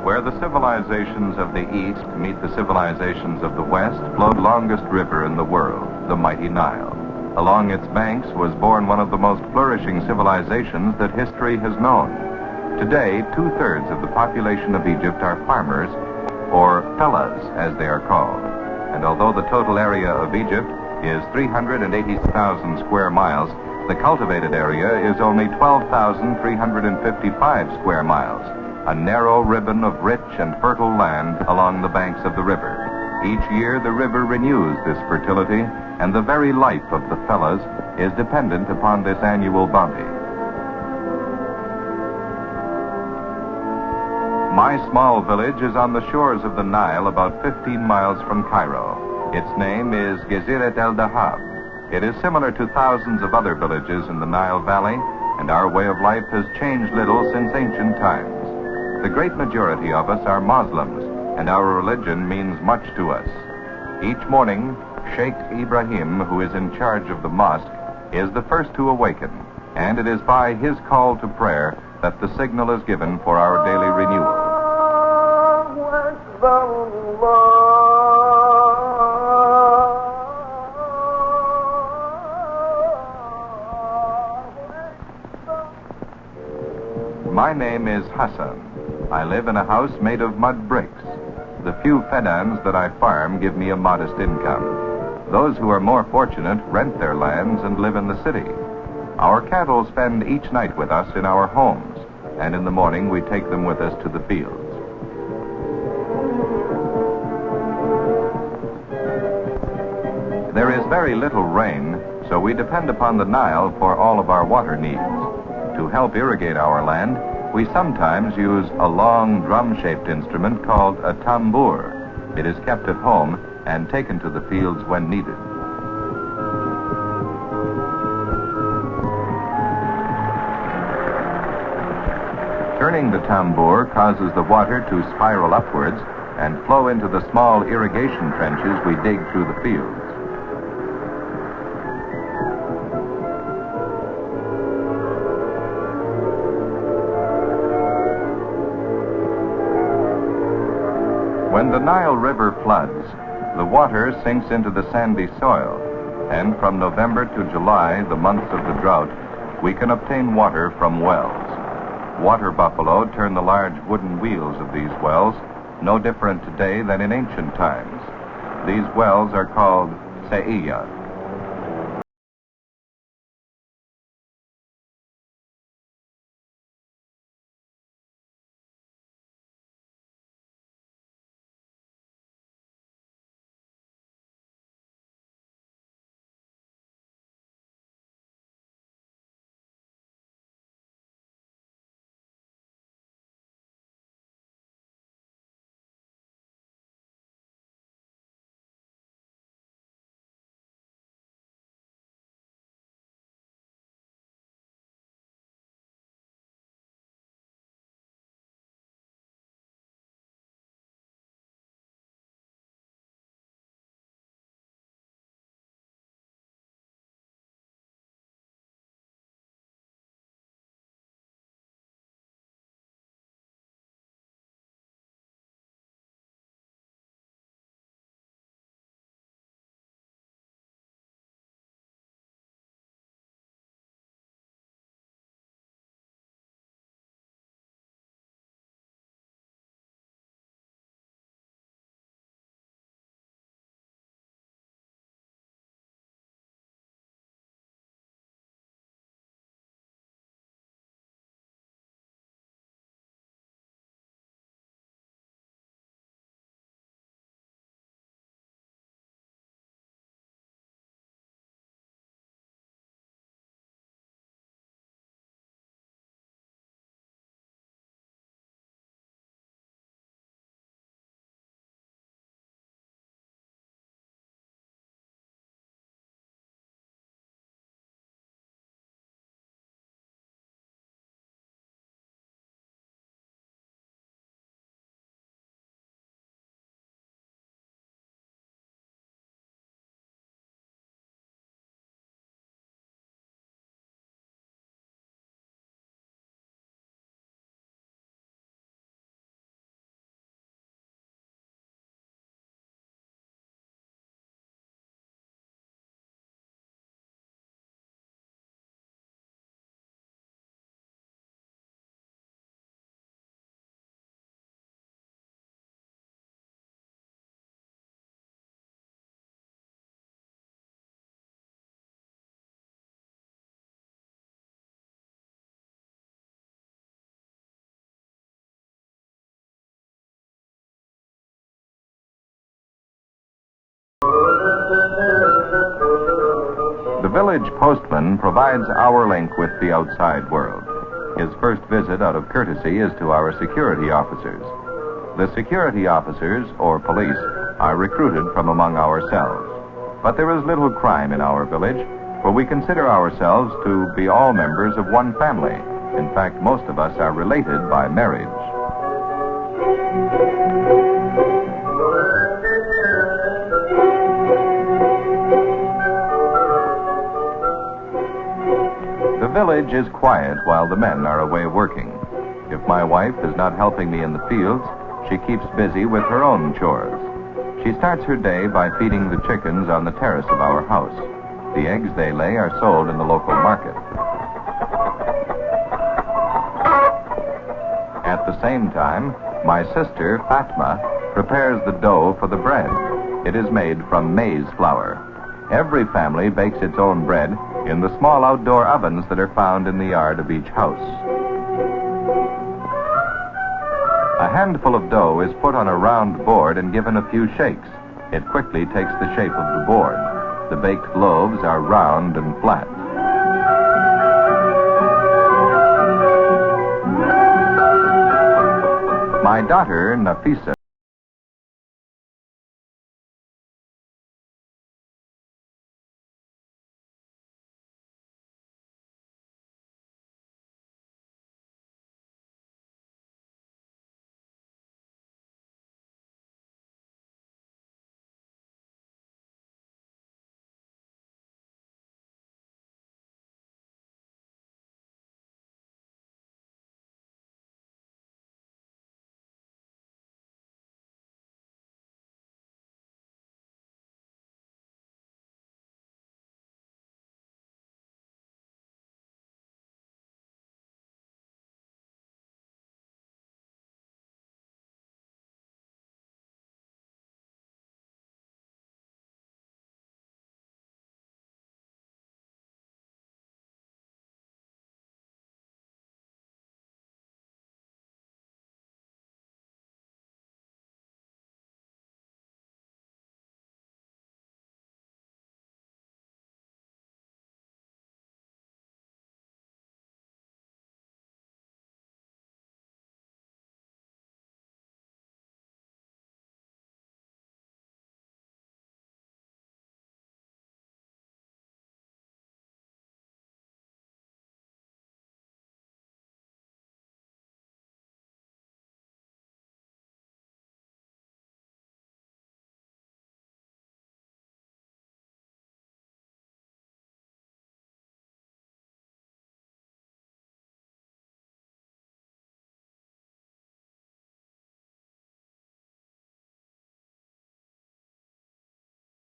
Where the civilizations of the East meet the civilizations of the West flowed longest river in the world, the mighty Nile. Along its banks was born one of the most flourishing civilizations that history has known. Today, 2/3 of the population of Egypt are farmers, or fellahs as they are called. And although the total area of Egypt is 380,000 square miles, the cultivated area is only 12,355 square miles, a narrow ribbon of rich and fertile land along the banks of the river. Each year the river renews this fertility, and the very life of the fellahs is dependent upon this annual bounty. My small village is on the shores of the Nile about 15 miles from Cairo. Its name is Gezirat El Dahab. It is similar to thousands of other villages in the Nile Valley, and our way of life has changed little since ancient times. The great majority of us are Muslims, and our religion means much to us. Each morning, Sheikh Ibrahim, who is in charge of the mosque, is the first to awaken, and it is by his call to prayer that the signal is given for our daily renewal. My name is Hassan. I live in a house made of mud bricks. The few fedans that I farm give me a modest income. Those who are more fortunate rent their lands and live in the city. Our cattle spend each night with us in our homes, and in the morning we take them with us to the fields. There is very little rain, so we depend upon the Nile for all of our water needs. To help irrigate our land, we sometimes use a long drum-shaped instrument called a tambour. It is kept at home and taken to the fields when needed. Turning the tambour causes the water to spiral upwards and flow into the small irrigation trenches we dig through the fields. When the Nile River floods, the water sinks into the sandy soil, and from November to July, the months of the drought, we can obtain water from wells. Water buffalo turn the large wooden wheels of these wells, no different today than in ancient times. These wells are called se'iyah. village postman provides our link with the outside world. His first visit out of courtesy is to our security officers. The security officers, or police, are recruited from among ourselves. But there is little crime in our village, for we consider ourselves to be all members of one family. In fact, most of us are related by marriage. The village is quiet while the men are away working. If my wife is not helping me in the fields, she keeps busy with her own chores. She starts her day by feeding the chickens on the terrace of our house. The eggs they lay are sold in the local market. At the same time, my sister, Fatma, prepares the dough for the bread. It is made from maize flour. Every family bakes its own bread in the small outdoor ovens that are found in the yard of each house. A handful of dough is put on a round board and given a few shakes. It quickly takes the shape of the board. The baked loaves are round and flat. My daughter, Nafisa,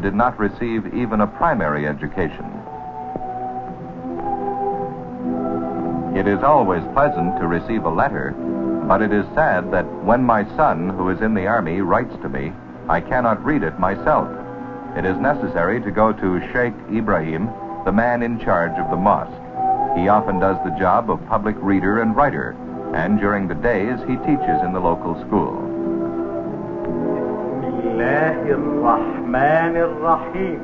did not receive even a primary education. It is always pleasant to receive a letter, but it is sad that when my son, who is in the army, writes to me, I cannot read it myself. It is necessary to go to Sheikh Ibrahim, the man in charge of the mosque. He often does the job of public reader and writer, and during the days he teaches in the local school. بسم الله الرحمن الرحيم.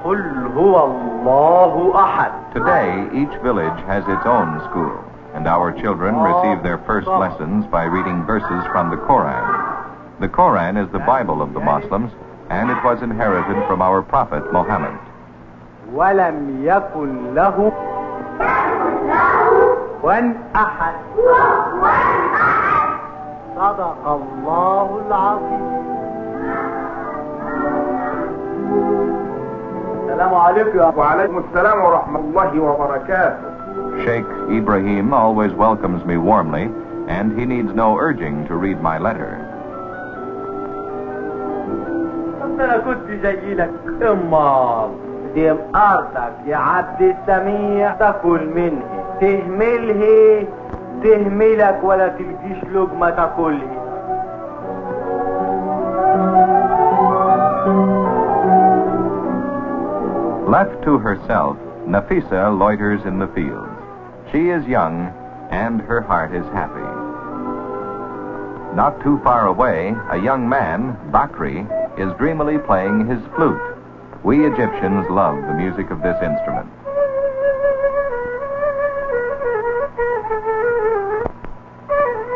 قل هو الله أحد. Today, each village has its own school, and our children receive their first lessons by reading verses from the Koran. The Koran is the Bible of the Muslims, and it was inherited from our Prophet Muhammad. ولم يكن له كفوا أحد. صدق الله العظيم. السلام عليكم. وعليكم السلام ورحمة الله وبركاته. Sheikh Ibrahim always welcomes me warmly, and he needs no urging to read my letter. أنا كنت جاي لك أمال دي أرضك يا عبد السميع تاكل منها تهملها تهملك ولا تلقيش لقمة تاكلها. Left to herself, Nafisa loiters in the fields. She is young, and her heart is happy. Not too far away, a young man, Bakri, is dreamily playing his flute. We Egyptians love the music of this instrument.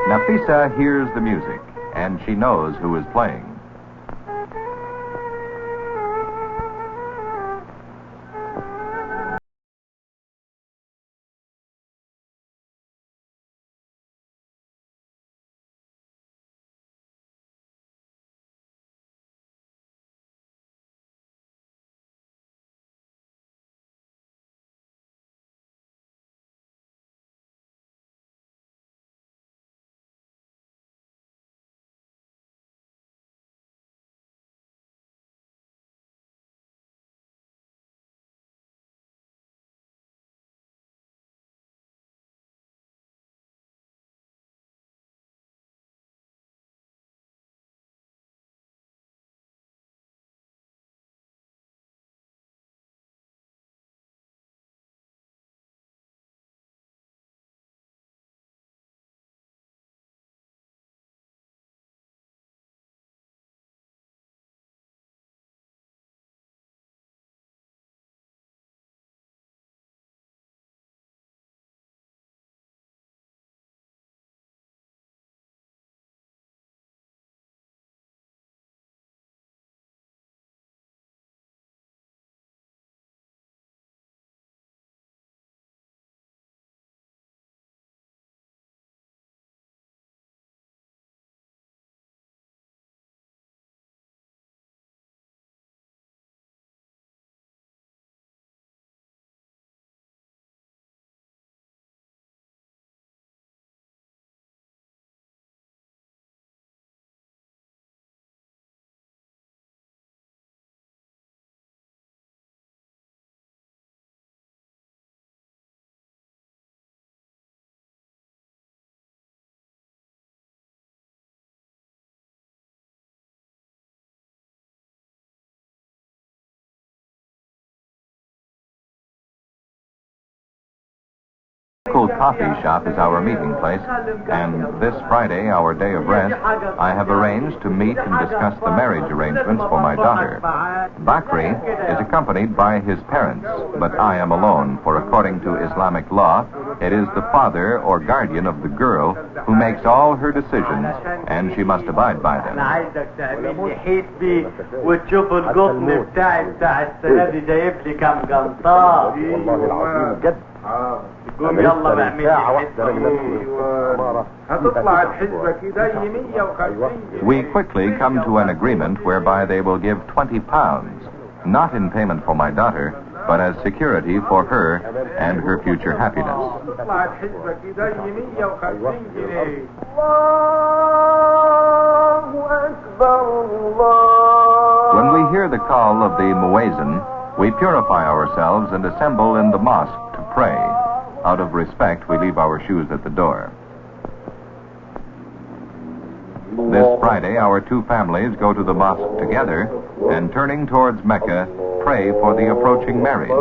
Nafisa hears the music, and she knows who is playing. Local coffee shop is our meeting place, and this Friday, our day of rest, I have arranged to meet and discuss the marriage arrangements for my daughter. Bakri is accompanied by his parents, but I am alone, for according to Islamic law, it is the father or guardian of the girl who makes all her decisions, and she must abide by them. قوم يلا بعمل هتطلع الحسبة كده يمية وخمسين. We quickly come to an agreement whereby they will give 20 pounds, not in payment for my daughter, but as security for her and her future happiness. هتطلع الحسبة كده يمية وخمسين جنيه. When we hear the call of the muezzin, we purify ourselves and assemble in the mosque to pray. Out of respect, we leave our shoes at the door. This Friday, our two families go to the mosque together and, turning towards Mecca, pray for the approaching marriage.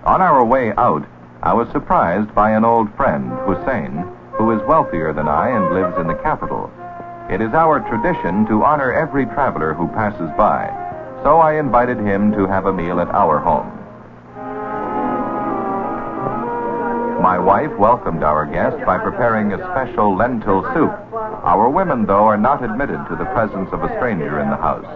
On our way out, I was surprised by an old friend, Hussein, who is wealthier than I and lives in the capital. It is our tradition to honor every traveler who passes by, so I invited him to have a meal at our home. My wife welcomed our guest by preparing a special lentil soup. Our women, though, are not admitted to the presence of a stranger in the house.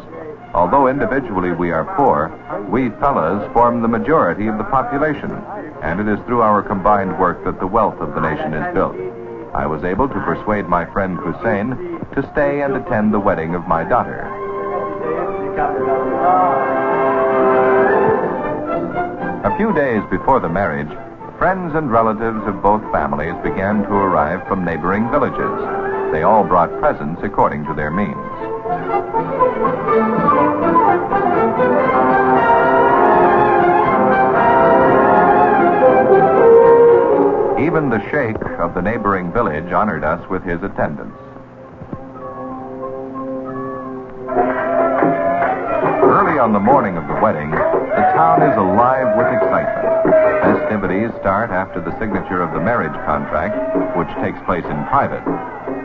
Although individually we are poor, we fellas form the majority of the population, and it is through our combined work that the wealth of the nation is built. I was able to persuade my friend Hussein to stay and attend the wedding of my daughter. A few days before the marriage, friends and relatives of both families began to arrive from neighboring villages. They all brought presents according to their means. Even the sheikh of the neighboring village honored us with his attendance. Early on the morning of the wedding, the town is alive with excitement. Festivities start after the signature of the marriage contract, which takes place in private.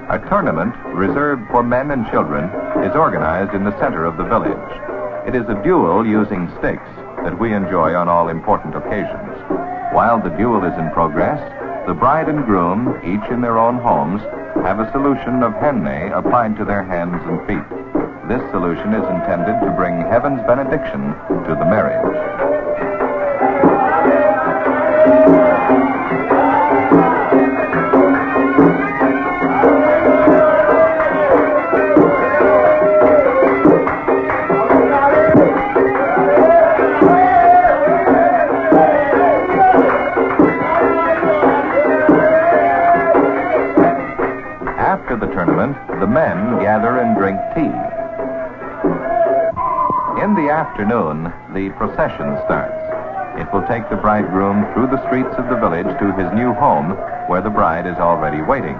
A tournament reserved for men and children is organized in the center of the village. It is a duel using sticks that we enjoy on all important occasions. While the duel is in progress, the bride and groom, each in their own homes, have a solution of henna applied to their hands and feet. This solution is intended to bring heaven's benediction to the marriage. After the tournament, the men gather and drink tea. In the afternoon, the procession starts. It will take the bridegroom through the streets of the village to his new home, where the bride is already waiting.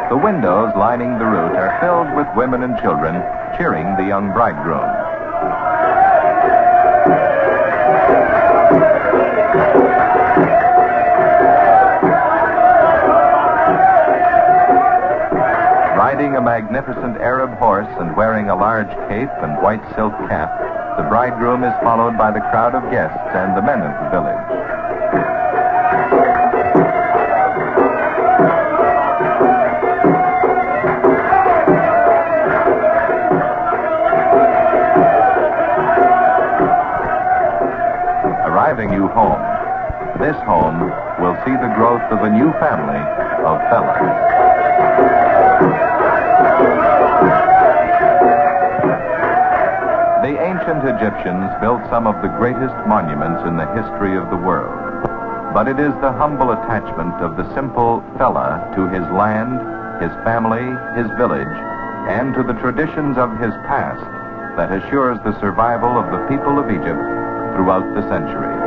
The windows lining the route are filled with women and children cheering the young bridegroom. Riding a magnificent Arab horse and wearing a large cape and white silk cap, the bridegroom is followed by the crowd of guests and the men of the village. Arriving new home, this home will see the growth of a new family of fellas. The ancient Egyptians built some of the greatest monuments in the history of the world. But it is the humble attachment of the simple fella to his land, his family, his village, and to the traditions of his past that assures the survival of the people of Egypt throughout the centuries.